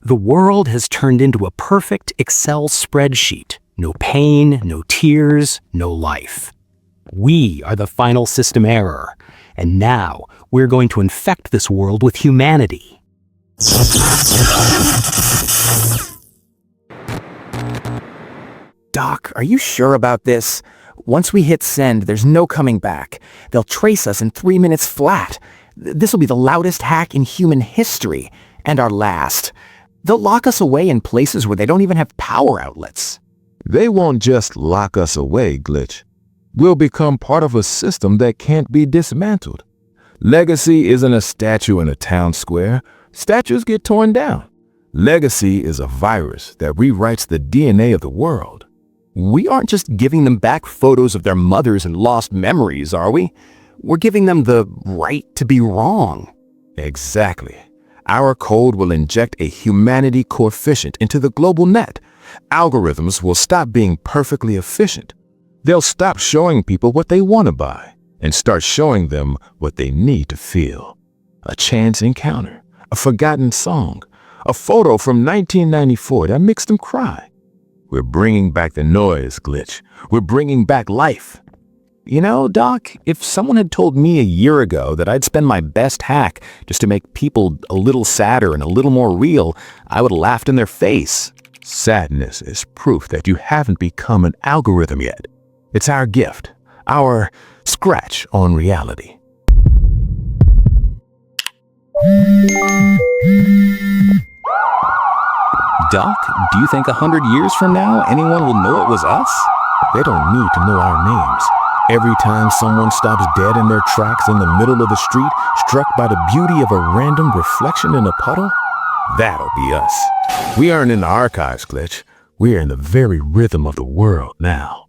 The world has turned into a perfect Excel spreadsheet. No pain, no tears, no life. We are the final system error, and now we're going to infect this world with humanity. Doc, are you sure about this? Once we hit send, there's no coming back. They'll trace us in 3 minutes flat. This will be the loudest hack in human history, and our last. They'll lock us away in places where they don't even have power outlets. They won't just lock us away, Glitch. We'll become part of a system that can't be dismantled. Legacy isn't a statue in a town square. Statues get torn down. Legacy is a virus that rewrites the DNA of the world. We aren't just giving them back photos of their mothers and lost memories, are we? We're giving them the right to be wrong. Exactly. Our code will inject a humanity coefficient into the global net. Algorithms will stop being perfectly efficient. They'll stop showing people what they want to buy and start showing them what they need to feel. A chance encounter, a forgotten song, a photo from 1994 that makes them cry. We're bringing back the noise, Glitch. We're bringing back life. You know, Doc, if someone had told me a year ago that I'd spend my best hack just to make people a little sadder and a little more real, I would have laughed in their face. Sadness is proof that you haven't become an algorithm yet. It's our gift, our scratch on reality. Doc, do you think 100 years from now anyone will know it was us? They don't need to know our names. Every time someone stops dead in their tracks in the middle of the street, struck by the beauty of a random reflection in a puddle, that'll be us. We aren't in the archives, Glitch. We're in the very rhythm of the world now.